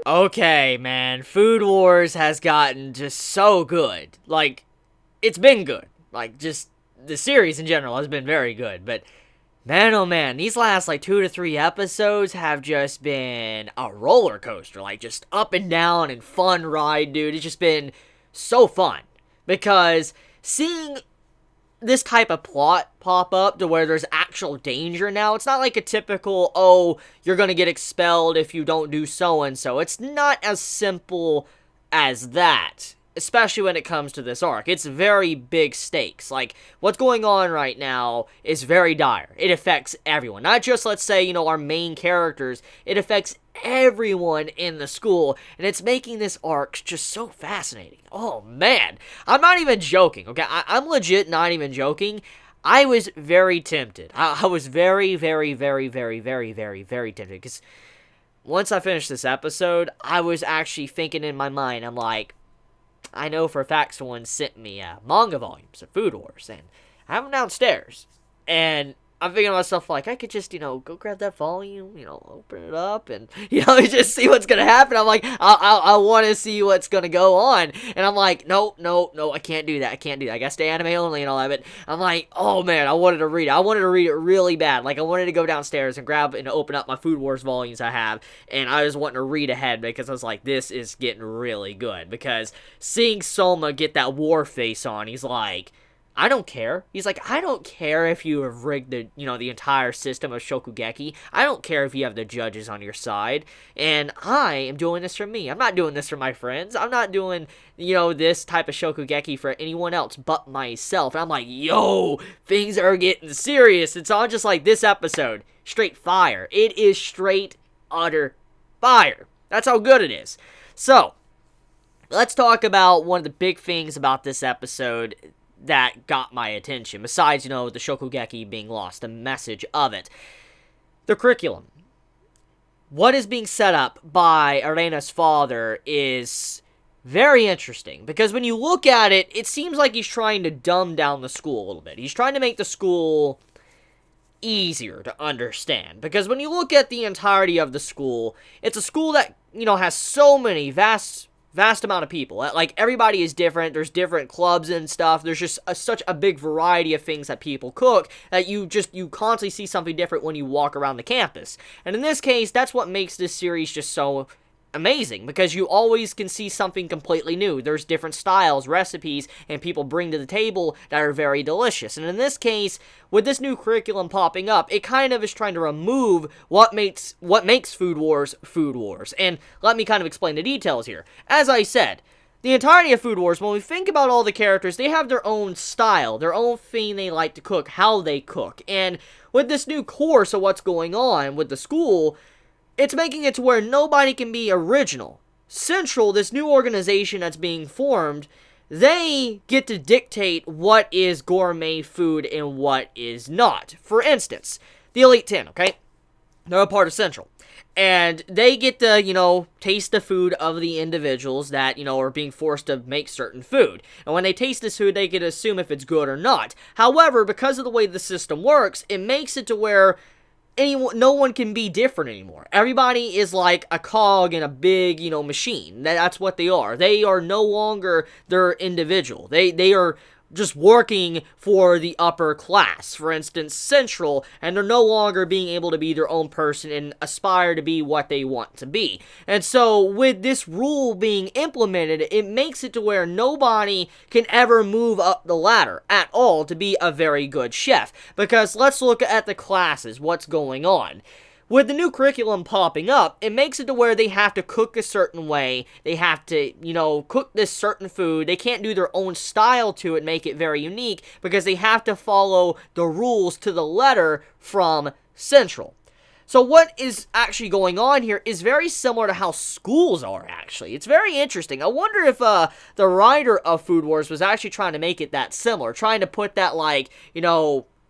Okay, man, Food Wars has gotten just so good. Like, it's been good. Like, just, the series in general has been very good, but man, oh man, these last, like, 2 to 3 episodes have just been a roller coaster. Like, just up and down and fun ride, dude. It's just been so fun. Because seeing this type of plot pop up to where there's actual danger now. It's not like a typical, oh, you're gonna get expelled if you don't do so-and-so. It's not as simple as that, especially when it comes to this arc. It's very big stakes. Like, what's going on right now is very dire. It affects everyone. Not just, let's say, our main characters. It affects everyone in the school, and it's making this arc just so fascinating. Oh, man. I'm not even joking, okay? I'm legit not even joking. I was very tempted. I was very, very, very, very, very, very, very tempted, because once I finished this episode, I was actually thinking in my mind, I'm like, I know for a fact someone sent me manga volumes of Food Wars, and I have them downstairs, and I'm thinking to myself, like, I could just, go grab that volume, open it up, and, just see what's gonna happen. I'm like, I want to see what's gonna go on, and I'm like, no, I can't do that, I gotta stay anime only and all that, but I'm like, oh man, I wanted to read it really bad. Like, I wanted to go downstairs and grab and open up my Food Wars volumes I have, and I was wanting to read ahead, because I was like, this is getting really good, because seeing Soma get that war face on, he's like, I don't care. He's like, I don't care if you have rigged the entire system of Shokugeki. I don't care if you have the judges on your side. And I am doing this for me. I'm not doing this for my friends. I'm not doing, this type of Shokugeki for anyone else but myself. And I'm like, yo, things are getting serious. It's all just like this episode. Straight fire. It is straight, utter fire. That's how good it is. So, let's talk about one of the big things about this episode that got my attention, besides, the Shokugeki being lost, the message of it. The curriculum. What is being set up by Arena's father is very interesting, because when you look at it, it seems like he's trying to dumb down the school a little bit. He's trying to make the school easier to understand, because when you look at the entirety of the school, it's a school that, has so many vast amount of people. Like, everybody is different. There's different clubs and stuff. There's just such a big variety of things that people cook that you constantly see something different when you walk around the campus. And in this case, that's what makes this series just so amazing, because you always can see something completely new. There's different styles, recipes, and people bring to the table that are very delicious. And in this case, with this new curriculum popping up, it kind of is trying to remove what makes Food Wars Food Wars. And let me kind of explain the details here. As I said, the entirety of Food Wars, when we think about all the characters, they have their own style, their own thing they like to cook, how they cook. And with this new course of what's going on with the school, it's making it to where nobody can be original. Central, this new organization that's being formed, they get to dictate what is gourmet food and what is not. For instance, the Elite 10, okay? They're a part of Central. And they get to, taste the food of the individuals that, are being forced to make certain food. And when they taste this food, they can assume if it's good or not. However, because of the way the system works, it makes it to where no one can be different anymore. Everybody is like a cog in a big, machine. That's what they are. They are no longer their individual. They are just working for the upper class, for instance, Central, and they're no longer being able to be their own person and aspire to be what they want to be. And so, with this rule being implemented, it makes it to where nobody can ever move up the ladder at all to be a very good chef. Because let's look at the classes, what's going on. With the new curriculum popping up, it makes it to where they have to cook a certain way. They have to, cook this certain food. They can't do their own style to it, make it very unique, because they have to follow the rules to the letter from Central. So what is actually going on here is very similar to how schools are, actually. It's very interesting. I wonder if the writer of Food Wars was actually trying to make it that similar, trying to put that,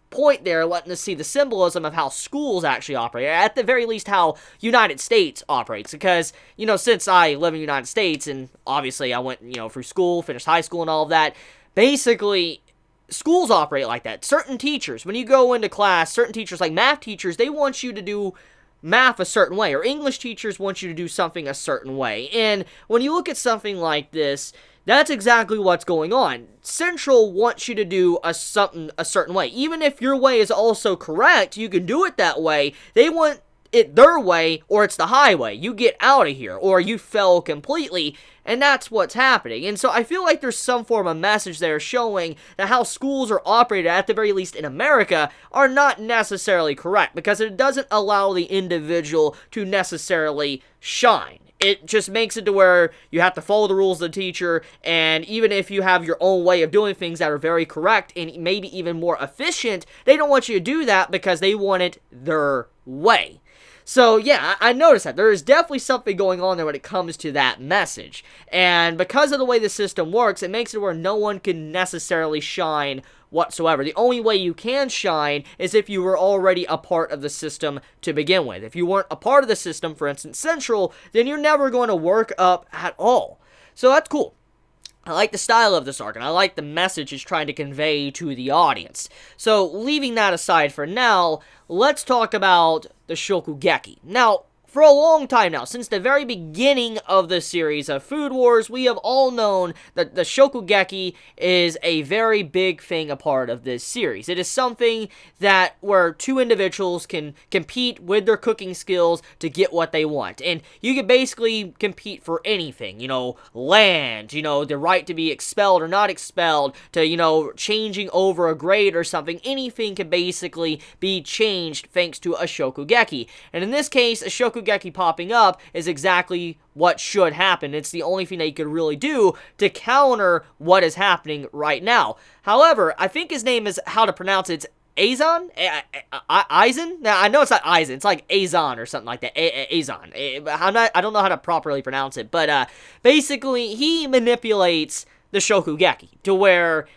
point there, letting us see the symbolism of how schools actually operate, at the very least how United States operates, because, since I live in the United States, and obviously I went, through school, finished high school and all of that, basically, schools operate like that. Certain teachers, when you go into class, certain teachers, like math teachers, they want you to do math a certain way, or English teachers want you to do something a certain way. And when you look at something like this, that's exactly what's going on. Central wants you to do something a certain way. Even if your way is also correct, you can do it that way. They want it their way, or it's the highway. You get out of here, or you fail completely, and that's what's happening. And so I feel like there's some form of message there showing that how schools are operated, at the very least in America, are not necessarily correct, because it doesn't allow the individual to necessarily shine. It just makes it to where you have to follow the rules of the teacher, and even if you have your own way of doing things that are very correct and maybe even more efficient, they don't want you to do that because they want it their way. So yeah, I noticed that. There is definitely something going on there when it comes to that message. And because of the way the system works, it makes it where no one can necessarily shine whatsoever. The only way you can shine is if you were already a part of the system to begin with. If you weren't a part of the system, for instance, Central, then you're never going to work up at all. So that's cool. I like the style of this arc, and I like the message it's trying to convey to the audience. So, leaving that aside for now, let's talk about the Shokugeki. Now, for a long time now, since the very beginning of the series of Food Wars, we have all known that the Shokugeki is a very big thing, a part of this series. It is something that where two individuals can compete with their cooking skills to get what they want. And you can basically compete for anything, land, the right to be expelled or not expelled, to, changing over a grade or something. Anything can basically be changed thanks to a Shokugeki. And in this case, a Shokugeki popping up is exactly what should happen. It's the only thing that you could really do to counter what is happening right now. However, I think his name is, how to pronounce it, Azon? Aizen? Now, I know it's not Aizen. It's like Azon or something like that. Azon. I don't know how to properly pronounce it. But basically, he manipulates the Shokugeki to where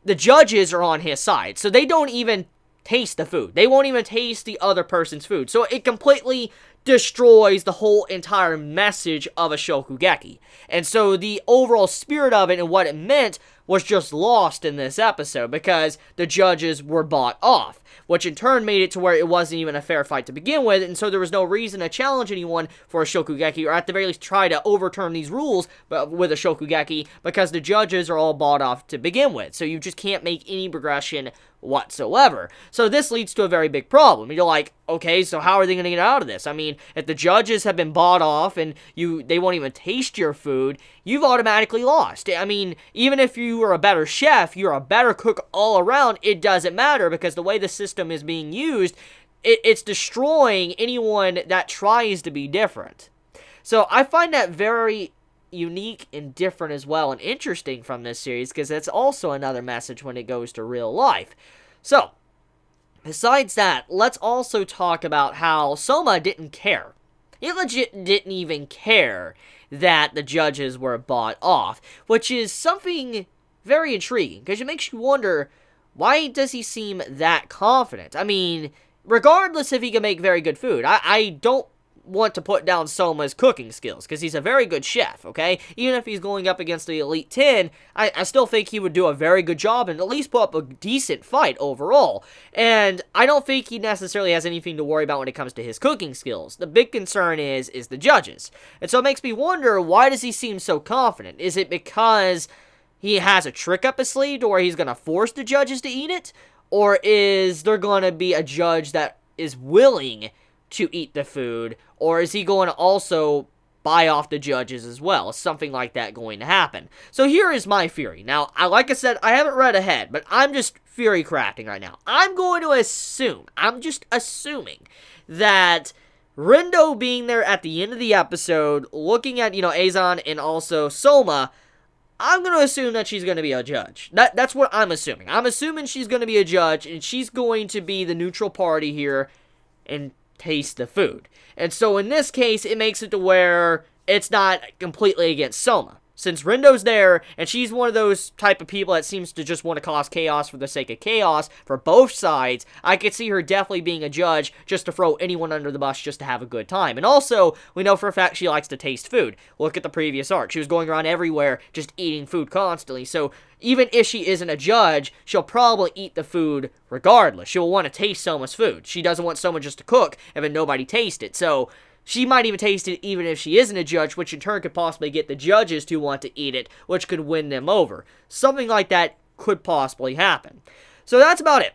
the judges are on his side. So they don't even taste the food. They won't even taste the other person's food. So it completely destroys the whole entire message of a Shokugeki. And so the overall spirit of it and what it meant was just lost in this episode because the judges were bought off, which in turn made it to where it wasn't even a fair fight to begin with, and so there was no reason to challenge anyone for a Shokugeki, or at the very least try to overturn these rules with a Shokugeki, because the judges are all bought off to begin with, so you just can't make any progression whatsoever. So this leads to a very big problem. You're like, okay, so how are they going to get out of this? I mean, if the judges have been bought off and they won't even taste your food, you've automatically lost. I mean, even if you are a better chef, you're a better cook all around, it doesn't matter, because the way the system is being used, it's destroying anyone that tries to be different. So I find that very unique and different as well, and interesting from this series, because it's also another message when it goes to real life. So, besides that, let's also talk about how Soma didn't care. He legit didn't even care that the judges were bought off, which is something very intriguing, because it makes you wonder, why does he seem that confident? I mean, regardless if he can make very good food, I don't want to put down Soma's cooking skills, because he's a very good chef, okay? Even if he's going up against the Elite 10, I still think he would do a very good job and at least put up a decent fight overall. And I don't think he necessarily has anything to worry about when it comes to his cooking skills. The big concern is the judges. And so it makes me wonder, why does he seem so confident? Is it because he has a trick up his sleeve to where he's going to force the judges to eat it? Or is there going to be a judge that is willing to eat the food, or is he going to also buy off the judges as well? Is something like that going to happen? So here is my theory. Now, like I said, I haven't read ahead, but I'm just theory crafting right now. I'm just assuming that Rendo being there at the end of the episode, looking at, Azon and also Soma, I'm going to assume that she's going to be a judge. That's what I'm assuming. I'm assuming she's going to be a judge, and she's going to be the neutral party here and taste the food. And so in this case, it makes it to where it's not completely against Soma. Since Rendo's there, and she's one of those type of people that seems to just want to cause chaos for the sake of chaos for both sides, I could see her definitely being a judge just to throw anyone under the bus just to have a good time. And also, we know for a fact she likes to taste food. Look at the previous arc. She was going around everywhere just eating food constantly. So even if she isn't a judge, she'll probably eat the food regardless. She'll want to taste Soma's food. She doesn't want someone just to cook and then nobody taste it. So she might even taste it even if she isn't a judge, which in turn could possibly get the judges to want to eat it, which could win them over. Something like that could possibly happen. So that's about it.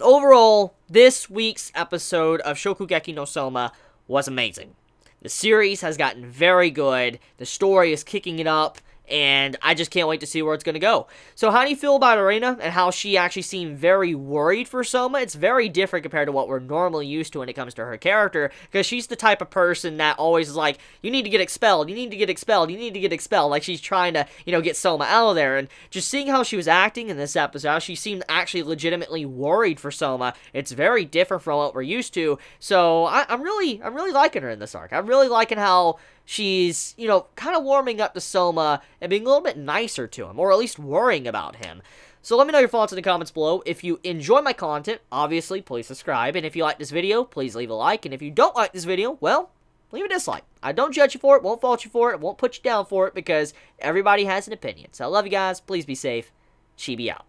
Overall, this week's episode of Shokugeki no Soma was amazing. The series has gotten very good. The story is kicking it up. And I just can't wait to see where it's going to go. So how do you feel about Arena and how she actually seemed very worried for Soma? It's very different compared to what we're normally used to when it comes to her character, because she's the type of person that always is like, you need to get expelled, you need to get expelled, you need to get expelled. Like she's trying to, get Soma out of there. And just seeing how she was acting in this episode, how she seemed actually legitimately worried for Soma, it's very different from what we're used to. So I'm really liking her in this arc. I'm really liking how she's, kind of warming up to Soma and being a little bit nicer to him, or at least worrying about him. So let me know your thoughts in the comments below. If you enjoy my content, obviously, please subscribe. And if you like this video, please leave a like. And if you don't like this video, well, leave a dislike. I don't judge you for it, won't fault you for it, won't put you down for it, because everybody has an opinion. So I love you guys. Please be safe. Chibi out.